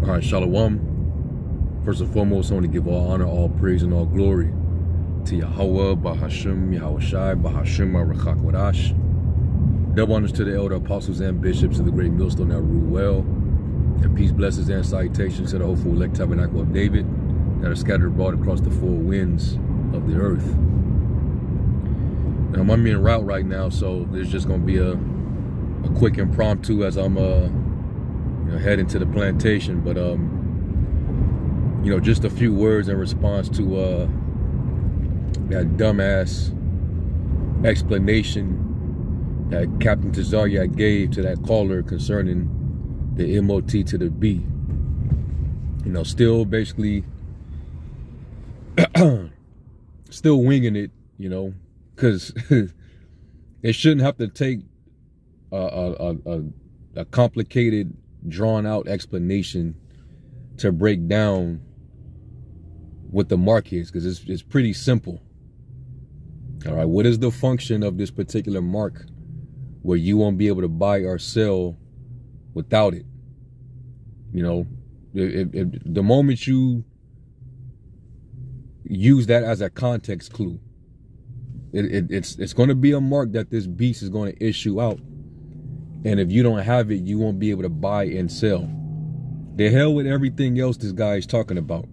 All right, Shalom. First and foremost, I want to give all honor, all praise, and all glory to Yahweh, Bahashim, Yahushai, Bahashim, Arachak Wadash. Double honors to the elder apostles and bishops of the great millstone that rule well. And peace, blessings, and salutations to the hopeful elect tabernacle of David that are scattered abroad across the four winds of the earth. Now, I'm en route right now, so there's just going to be a quick impromptu as I'm heading to the plantation. But just a few words in response to that dumbass explanation that Captain Tazaryak gave to that caller concerning the MOT to the B. Still basically still winging it, because it shouldn't have to take a complicated, drawn out explanation to break down what the mark is, because it's pretty simple. All right, what is the function of this particular mark where you won't be able to buy or sell without it? If the moment you use that as a context clue, it's going to be a mark that this beast is going to issue out. And if you don't have it, you won't be able to buy and sell. The hell with everything else this guy is talking about.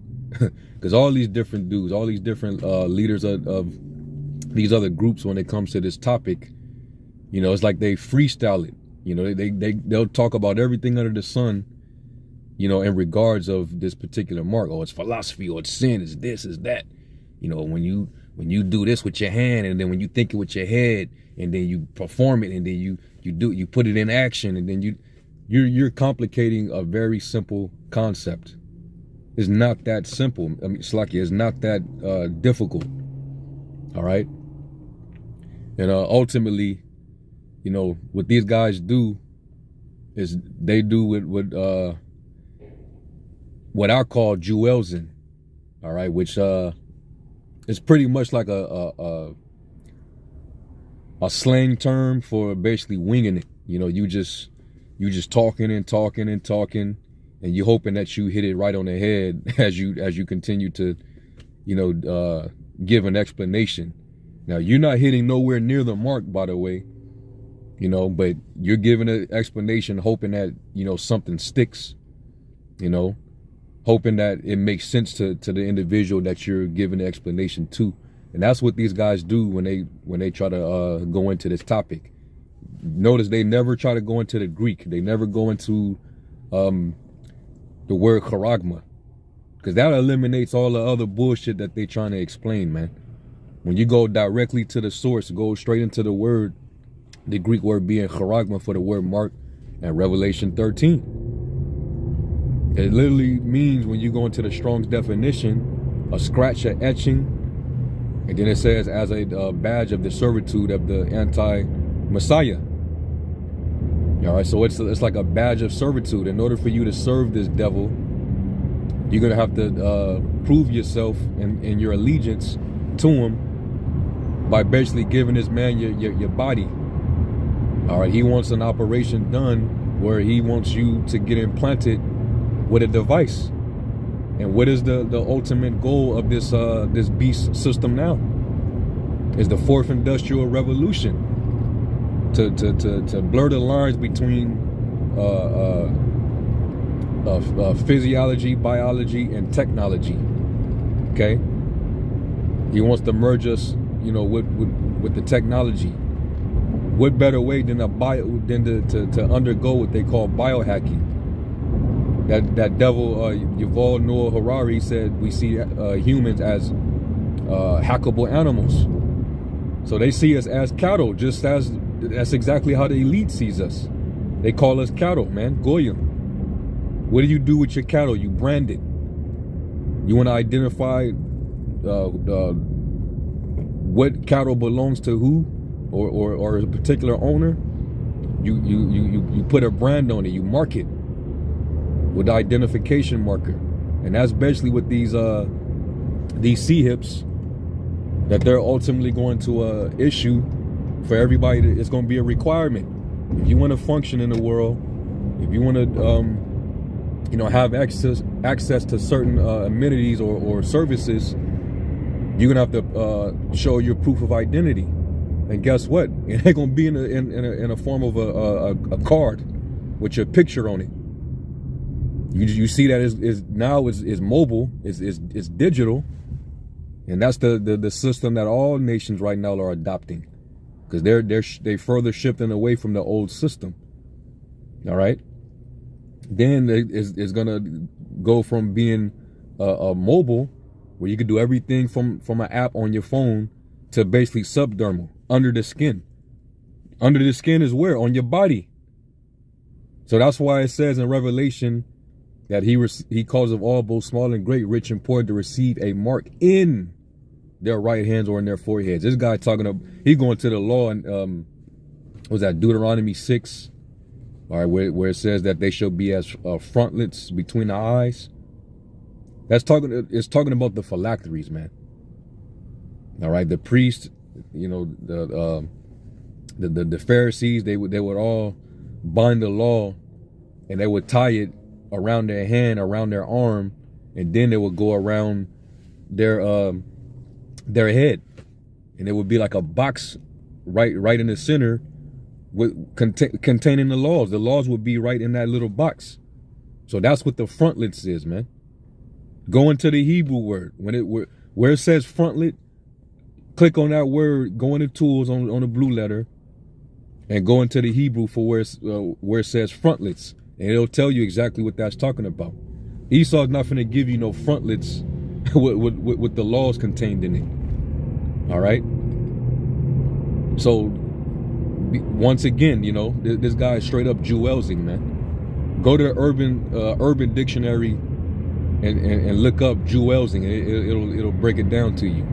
Because all these different dudes, all these different leaders of these other groups, when it comes to this topic, it's like they freestyle it. They'll talk about everything under the sun, in regards of this particular mark. Oh, it's philosophy, or it's sin, it's this, it's that. When you do this with your hand, and then when you think it with your head, and then you perform it, and then you put it in action, and then you're complicating a very simple concept. It's not that simple. I mean, it's not that difficult. All right. And ultimately, what these guys do is they do what I call Juelzing. All right, which is pretty much like a slang term for basically winging it. You just talking and talking and talking, and you hoping that you hit it right on the head as you continue to, give an explanation. Now, you're not hitting nowhere near the mark, by the way, but you're giving an explanation, hoping that, something sticks, hoping that it makes sense to the individual that you're giving the explanation to. And that's what these guys do when they try to go into this topic. Notice they never try to go into the Greek. They never go into the word charagma, because that eliminates all the other bullshit that they're trying to explain, man. When you go directly to the source, go straight into the word, the Greek word being charagma for the word mark, and Revelation 13. It literally means, when you go into the Strong's definition, a scratch, a etching, and then it says as a badge of the servitude of the anti-Messiah. All right, so it's like a badge of servitude. In order for you to serve this devil, you're gonna have to prove yourself and your allegiance to him by basically giving this man your body. All right, he wants an operation done where he wants you to get implanted with a device. And what is the ultimate goal of this beast system now? Is the fourth industrial revolution. To blur the lines between physiology, biology, and technology. Okay? He wants to merge us, with the technology. What better way than to undergo what they call biohacking? That devil Yuval Noah Harari said we see humans as hackable animals. So they see us as cattle, just as that's exactly how the elite sees us. They call us cattle, man. Goyim. What do you do with your cattle? You brand it. You want to identify what cattle belongs to who, or a particular owner. You put a brand on it. You mark it with the identification marker, and that's basically what these C-hips that they're ultimately going to issue for everybody. It's going to be a requirement. If you want to function in the world, if you want to have access to certain amenities or services, you're gonna have to show your proof of identity. And guess what? It ain't gonna be in a form of a card with your picture on it. You see that is now mobile, is digital, and that's the system that all nations right now are adopting, because they further shifting away from the old system. All right. Then it's gonna go from being a mobile, where you can do everything from an app on your phone, to basically subdermal, under the skin. Under the skin is where? On your body. So that's why it says in Revelation that he calls of all, both small and great, rich and poor, to receive a mark in their right hands or in their foreheads. This guy he's going to the law, and what was that, Deuteronomy 6, all right, where it says that they shall be as frontlets between the eyes. It's talking about the phylacteries, man. All right, the priests, the Pharisees, they would all bind the law, and they would tie it around their hand, around their arm, and then they would go around their head, and it would be like a box right in the center with containing the laws. The laws would be right in that little box. So that's what the frontlets is, man. Go into the Hebrew word, where it says frontlet, click on that word, go into tools on the blue letter, and go into the Hebrew for where it says frontlets, and it'll tell you exactly what that's talking about. Esau's not going to give you no frontlets with the laws contained in it. All right. So once again, this guy is straight up Juelzing, man. Go to the urban dictionary and look up Juelzing, and it'll break it down to you.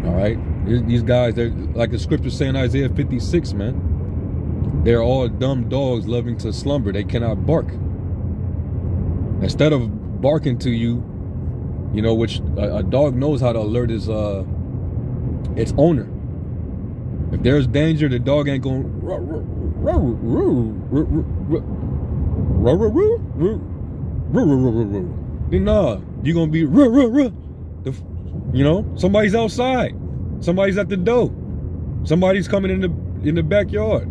All right. These guys, they're like the scripture say in Isaiah 56, man. They're all dumb dogs loving to slumber. They cannot bark. Instead of barking to you, which a dog knows how to alert its owner. If there's danger, the dog ain't going nah, you're gonna be somebody's outside, somebody's at the door, somebody's coming in the backyard.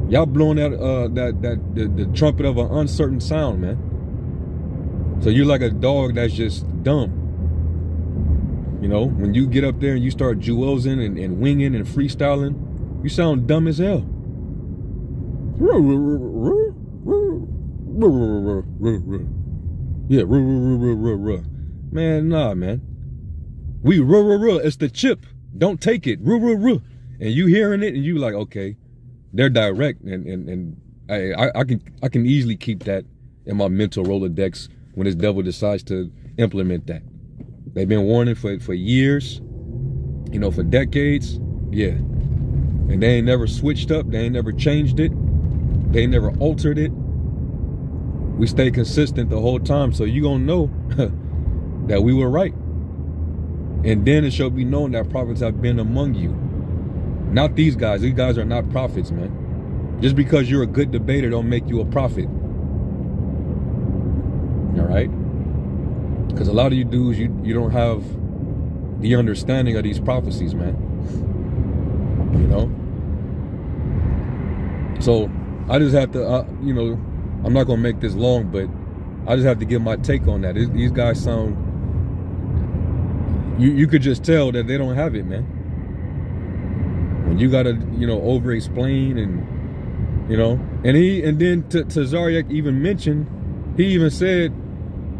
Y'all blowing the trumpet of an uncertain sound, man. So you're like a dog that's just dumb. When you get up there and you start Juelzing and winging and freestyling, you sound dumb as hell. Yeah, man, nah, man. It's the chip. Don't take it. And you hearing it, and you like, okay, they're direct, and I can easily keep that in my mental Rolodex when this devil decides to implement that. They've been warning for years, for decades, yeah. And they ain't never switched up. They ain't never changed it. They ain't never altered it. We stay consistent the whole time, so you gonna know that we were right. And then it shall be known that prophets have been among you. Not these guys. These guys are not prophets, man. Just because you're a good debater don't make you a prophet. All right? Because a lot of you dudes, you don't have the understanding of these prophecies, man. So I just have to, I'm not going to make this long, but I just have to give my take on that. These guys sound, you could just tell that they don't have it, man. When you got to, over explain and then to Zaryak even mentioned, he even said,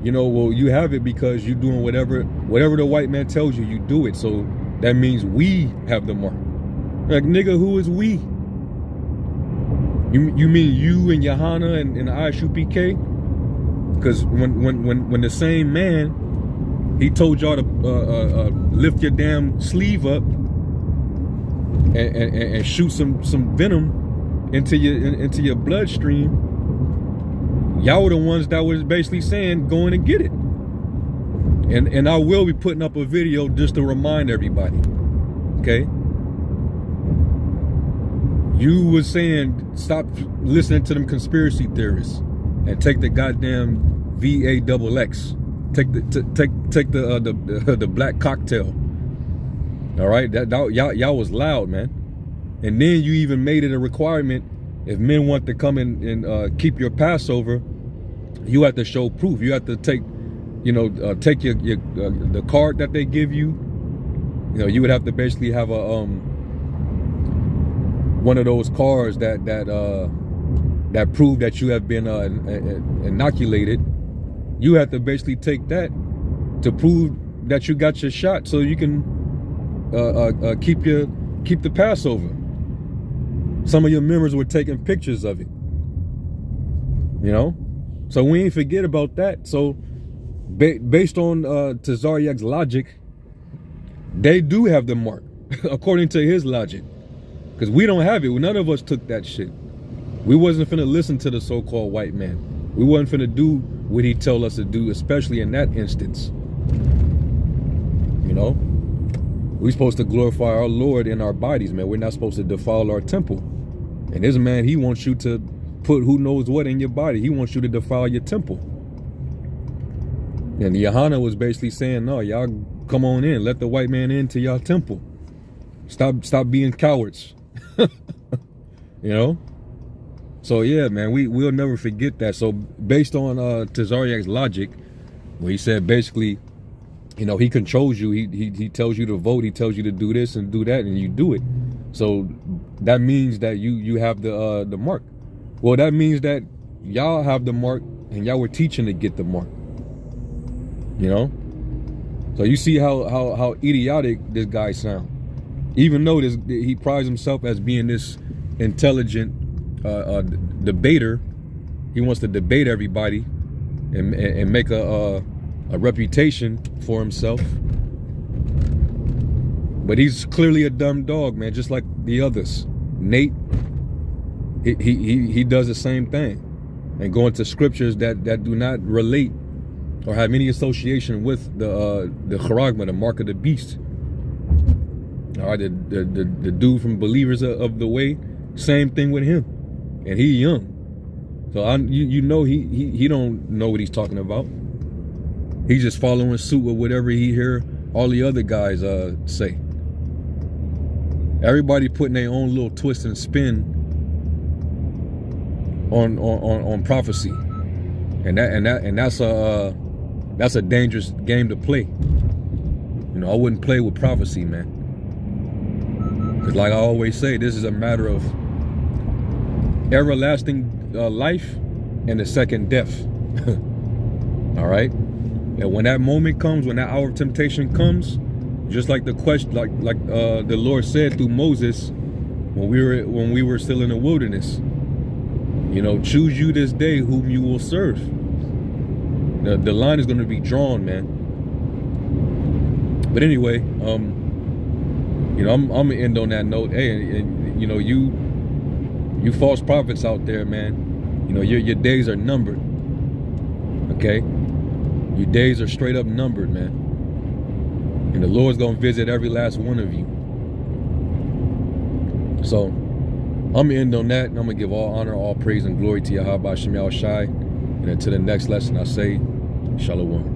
well, you have it because you're doing whatever the white man tells you, you do it. So that means we have the mark. Like, nigga, who is we? You mean you and Johanna and ISUPK? Because when the same man, he told y'all to lift your damn sleeve up and shoot some venom into your bloodstream. Y'all were the ones that was basically saying, go in and get it. And I will be putting up a video just to remind everybody. Okay? You was saying stop listening to them conspiracy theorists and take the goddamn VAXX. Take the black cocktail. All right, y'all was loud, man. And then you even made it a requirement if men want to come in and keep your Passover, you have to show proof. You have to take, take your the card that they give you. You would have to basically have a one of those cards that prove that you have been inoculated. You have to basically take that to prove that you got your shot, so you can keep the Passover. Some of your members were taking pictures of it. So we ain't forget about that. So based on Tazariak's logic, they do have the mark according to his logic, because we don't have it. None of us took that shit. We wasn't finna listen to the so-called white man. We wasn't finna do what he told us to do, especially in that instance. We supposed to glorify our Lord in our bodies, man. We're not supposed to defile our temple. And this man, he wants you to put who knows what in your body. He wants you to defile your temple. And Yohana was basically saying, no, y'all come on in. Let the white man into y'all temple. Stop being cowards. So yeah, man, we'll never forget that. So based on Tazariak's logic, where he said basically, he controls you. He tells you to vote. He tells you to do this and do that, and you do it. So that means that you have the mark. Well, that means that y'all have the mark, and y'all were teaching to get the mark. So you see how idiotic this guy sounds. Even though he prides himself as being this intelligent debater, he wants to debate everybody and make a reputation for himself. But he's clearly a dumb dog, man, just like the others. Nate, he does the same thing, and go into scriptures that do not relate or have any association with the charagma, the mark of the beast. All right, the dude from Believers of the Way, same thing with him, and he young, so he don't know what he's talking about. He's just following suit with whatever he hear all the other guys say. Everybody putting their own little twist and spin on prophecy, and that's a dangerous game to play. I wouldn't play with prophecy, man. Because like I always say, this is a matter of everlasting life and the second death. All right? And when that moment comes, when that hour of temptation comes, just like the question, like the Lord said through Moses when we were still in the wilderness, choose you this day whom you will serve. The line is going to be drawn, man. But anyway, I'm gonna end on that note. Hey, and you false prophets out there, man. Your days are numbered. Okay, your days are straight up numbered, man. And the Lord's gonna visit every last one of you. So I'm gonna end on that, and I'm gonna give all honor, all praise, and glory to Yahweh Shem Yahweh Shai. And until the next lesson, I say, Shalom.